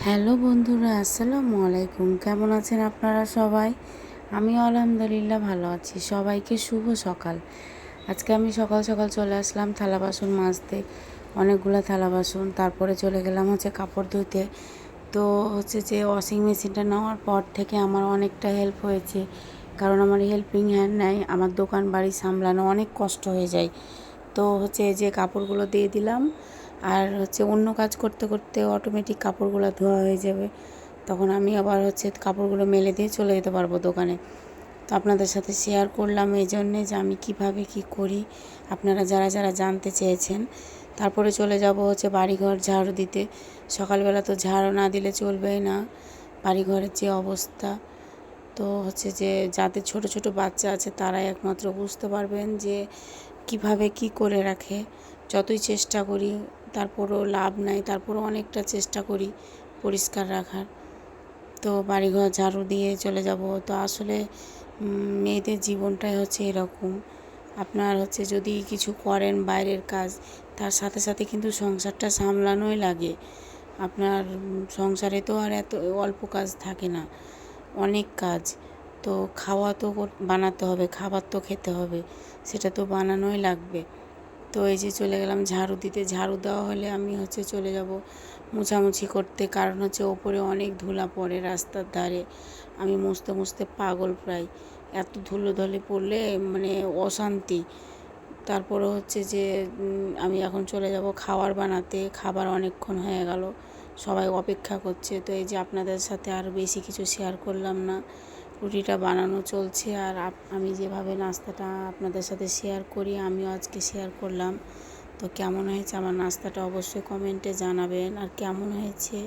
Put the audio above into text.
Hello বন্ধুরা, আসসালামু আলাইকুম। কেমন আছেন আপনারা সবাই? আমি আলহামদুলিল্লাহ ভালো আছি। সবাইকে শুভ সকাল। আজকে আমি সকাল সকাল চলে আসলাম থালা বাসন মাজতে, অনেকগুলো থালা বাসন। তারপরে চলে গেলাম কাপড় ধুতে। তো যে ওয়াশিং মেশিনটা নেওয়ার পর থেকে আমার অনেকটা হেল্প হয়েছে, কারণ আমার হেল্পিং হ্যান্ড নাই। আমার দোকান বাড়ি সামলানো অনেক কষ্ট হয়ে যায়। তো যে কাপড়গুলো দিয়ে দিলাম, আর অন্য কাজ করতে করতে অটোমেটিক কাপড়গুলো ধোয়া হয়ে যাবে। তখন আমি আবার কাপড়গুলো মেলে দিয়ে চলে যেতে পারবো দোকানে। তো আপনাদের সাথে শেয়ার করলাম এই জন্যে যে আমি কিভাবে কি করি, আপনারা যারা যারা জানতে চেয়েছেন। তারপরে চলে যাব বাড়িঘর ঝাড়ু দিতে। সকালবেলা তো ঝাড়ু না দিলে চলবেই না, বাড়িঘরের যে অবস্থা। তো যে যাদের ছোট ছোট বাচ্চা আছে তারাই একমাত্র বুঝতে পারবেন যে কিভাবে কি করে রাখে। যতই চেষ্টা করি তারপরও লাভ নাই, তারপরও অনেকটা চেষ্টা করি পরিষ্কার রাখার। তো বাড়িঘর ঝাড়ু দিয়ে চলে যাব। তো আসলে মেয়েদের জীবনটাই এরকম। আপনার যদি কিছু করেন বাইরের কাজ, তার সাথে সাথে কিন্তু সংসারটা সামলানোই লাগে। আপনার সংসারে তো আর এত অল্প কাজ থাকে না, অনেক কাজ। তো খাওয়া তো বানাতে হবে, খাবার তো খেতে হবে, সেটা তো বানানোই লাগবে। তো এই যে চলে গেলাম ঝাড়ু দিতে। ঝাড়ু দেওয়া হলে আমি চলে যাব মোছামুছি করতে, কারণ ওপরে অনেক ধুলা পড়ে রাস্তার ধারে। আমি মুছতে মুছতে পাগল প্রায়, এত ধুলো ধলে পড়লে মানে অশান্তি। তারপরে যে আমি এখন চলে যাব খাবার বানাতে। খাবার অনেকক্ষণ হয়ে গেল, সবাই অপেক্ষা করছে। তো এই যে আপনাদের সাথে আর বেশি কিছু শেয়ার করলাম না, রুটিটা বানানো চলছে। আর আমি যেভাবে নাস্তাটা আপনাদের সাথে শেয়ার করি, আমিও আজকে শেয়ার করলাম। তো কেমন হয়েছে আমার নাস্তাটা অবশ্যই কমেন্টে জানাবেন, আর কেমন হয়েছে